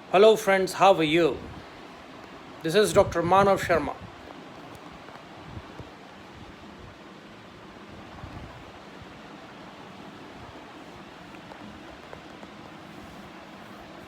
Hello, friends, how are you? This is Dr. Manav Sharma.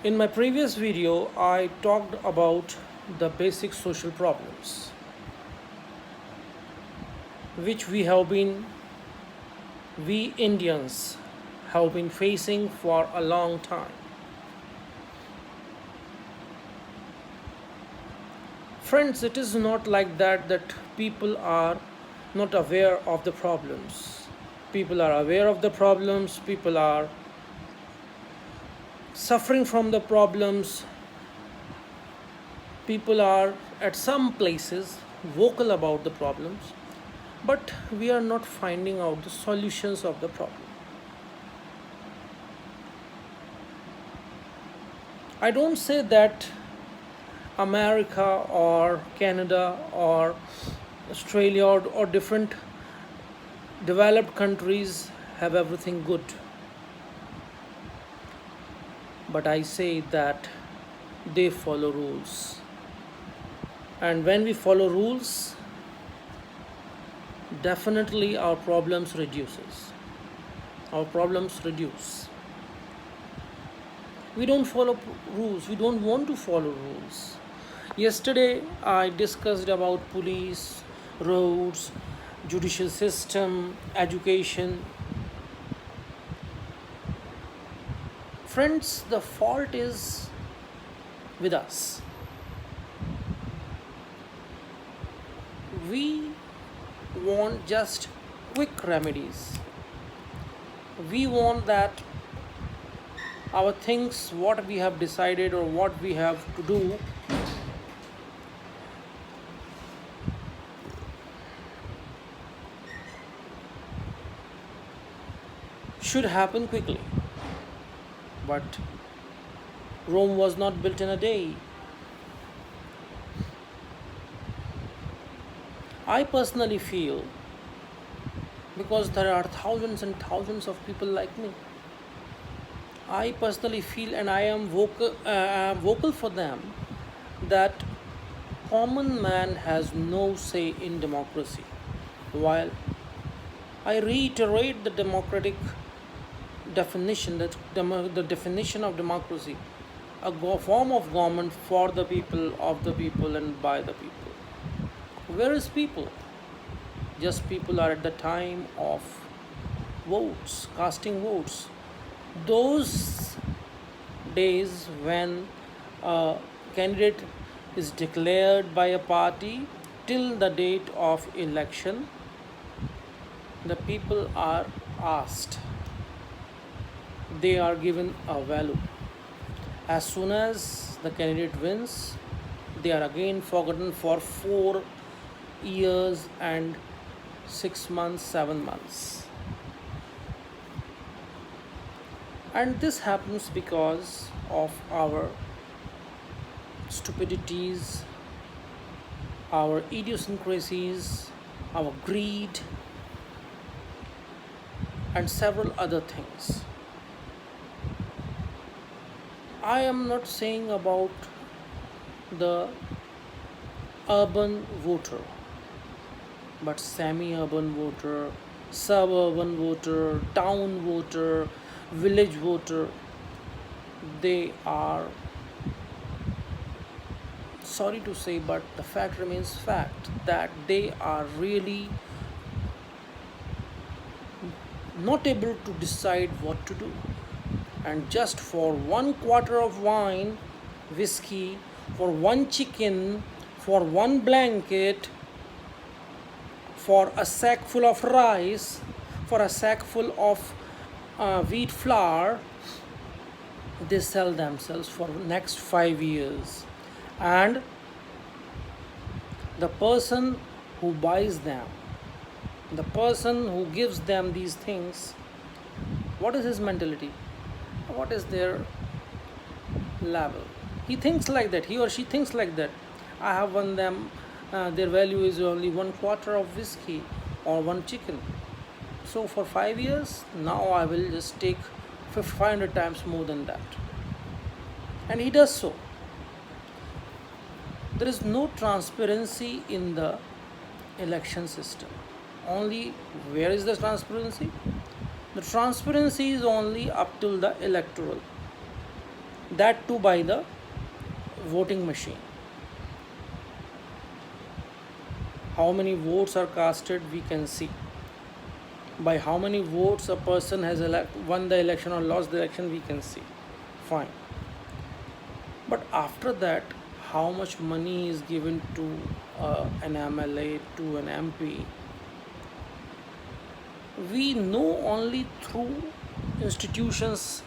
In my previous video, I talked about the basic social problems which we Indians have been facing for a long time. Friends, it is not like that people are not aware of the problems. People are aware of the problems, people are suffering from the problems, people are at some places vocal about the problems, but we are not finding out the solutions of the problem. I don't say that America or Canada or Australia or different developed countries have everything good, but I say that they follow rules. And when we follow rules, definitely our problems reduces. Our problems reduce. We don't follow rules. We don't want to follow rules. Yesterday I discussed about police, roads, judicial system, education. Friends, the fault is with us. We want just quick remedies. We want that our things, what we have decided or what we have to do, should happen quickly. But Rome was not built in a day. I personally feel, because there are thousands and thousands of people like me, I personally feel, and I am vocal for them, that common man has no say in democracy. While I reiterate the democratic definition, that the definition of democracy, a form of government for the people, of the people, and by the people. Where is people? Just people are at the time of votes, casting votes. Those days when a candidate is declared by a party till the date of election, the people are asked, they are given a value. As soon as the candidate wins, they are again forgotten for 4 years and 6 months, 7 months. And this happens because of our stupidities, our idiosyncrasies, our greed, and several other things. I am not saying about the urban voter, but semi-urban voter, suburban voter, town voter, village voter, they are, sorry to say, but the fact remains fact, that they are really not able to decide what to do. And just for 1 quarter of wine, whiskey, for one chicken, for one blanket, for a sack full of rice, for a sack full of wheat flour, they sell themselves for next 5 years. And the person who buys them, the person who gives them these things, what is his mentality? What is their level? He thinks like that, he or she thinks like that. I have won them, their value is only 1 quarter of whiskey or one chicken. So for 5 years, now I will just take 500 times more than that. And he does so. there is no transparency in the election system. Only where is the transparency? The transparency is only up till the electoral, that too by the voting machine. How many votes are casted, we can see. By how many votes a person has won the election or lost the election, we can see. Fine. But after that, how much money is given to an MLA, to an MP, we know only through institutions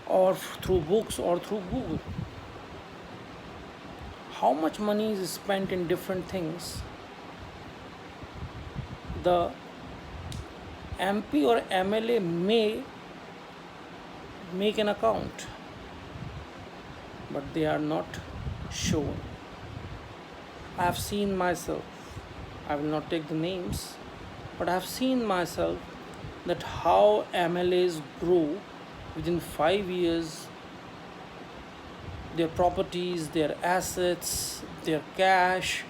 or through books or through Google. How much money is spent in different things, the MP or MLA may make an account, but they are not shown. I have seen myself, I will not take the names, but I have seen myself that how MLAs grow within 5 years, their properties, their assets, their cash,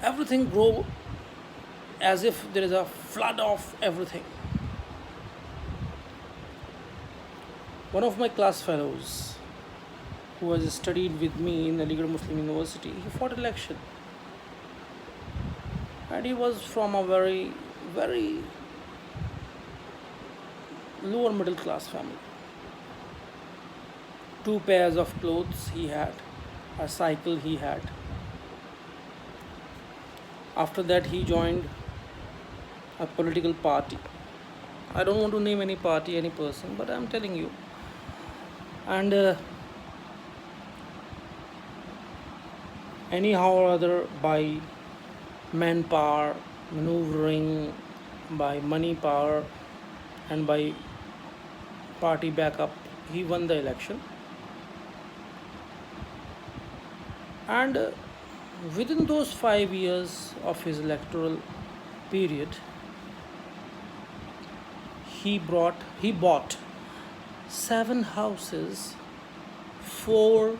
everything grow as if there is a flood of everything. One of my class fellows who has studied with me in Aligarh Muslim University, he fought election, and he was from a very, very lower middle class family. Two pairs of clothes he had, a cycle he had. After that, he joined a political party. I don't want to name any party, any person, but I'm telling you. And anyhow or other, by manpower, maneuvering, by money power, and by party backup, he won the election. And within those 5 years of his electoral period, he bought 7 houses, 4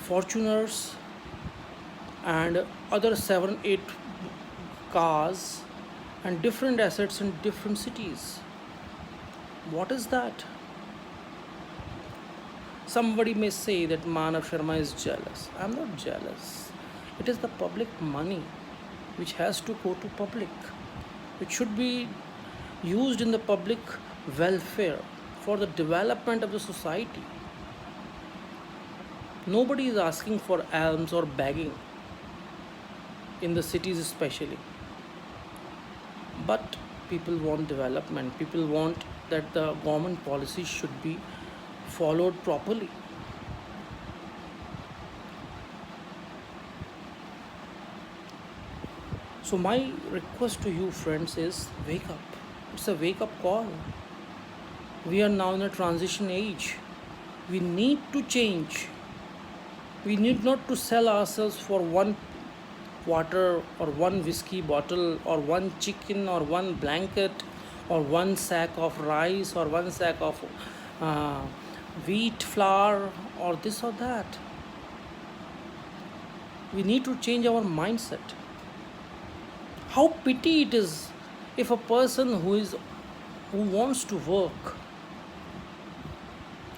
Fortuners, and other 7 8 cars, and different assets in different cities. What is that? Somebody may say that Manav Sharma is jealous. I'm not jealous. It is the public money which has to go to public. It should be used in the public welfare for the development of the society. Nobody is asking for alms or begging in the cities, especially. But people want development. People want that the government policies should be followed properly. So, my request to you, friends, is wake up. It's a wake up call. We are now in a transition age. We need to change. We need not to sell ourselves for one water or one whiskey bottle or one chicken or one blanket or one sack of rice or one sack of uh, wheat flour or this or that. We need to change our mindset. How pity it is if a person who wants to work.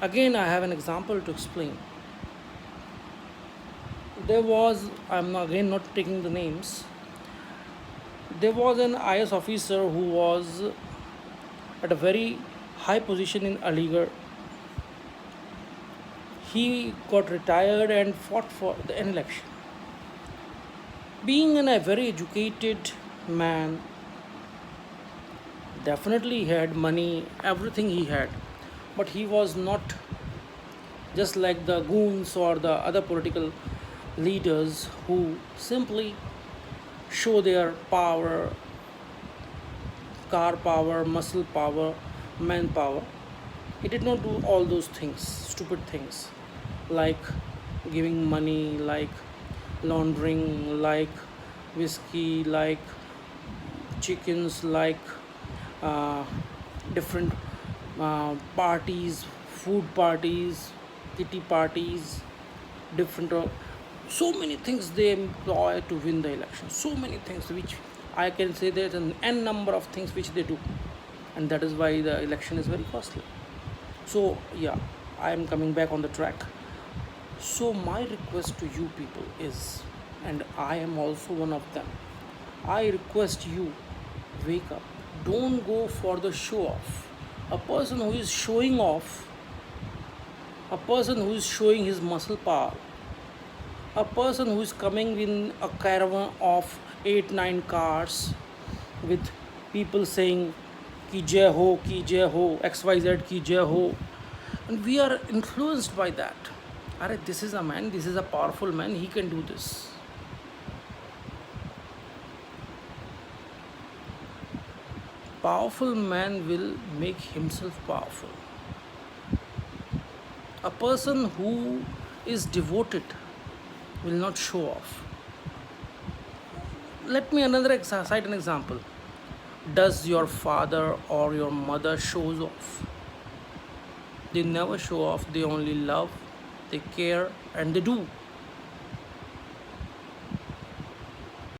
Again, I have an example to explain. There was, I'm again not taking the names, there was an IS officer who was at a very high position in Aligarh. He got retired and fought for an election. Being a very educated man, definitely he had money, everything he had, but he was not just like the goons or the other political leaders who simply show their power, car power, muscle power, manpower. He did not do all those things, stupid things, like giving money, like laundering, like whiskey, like chickens, like uh, different parties, food parties, kitty parties. different so many things they employ to win the election, so many things which I can say there's an n number of things which they do, and that is why the election is very costly. So yeah, I am coming back on the track. So my request to you people is, and I am also one of them, I request you, wake up. Don't go for the show off. A person who is showing off, a person who is showing his muscle power, a person who is coming in a caravan of 8 9 cars with people saying ki jai ho, xyz ki jai ho, and we are influenced by that. Are this is a man, this is a powerful man, he can do this. Powerful man will make himself powerful. A person who is devoted will not show off. Let me cite an example. Does your father or your mother shows off? They never show off, they only love, they care, and they do.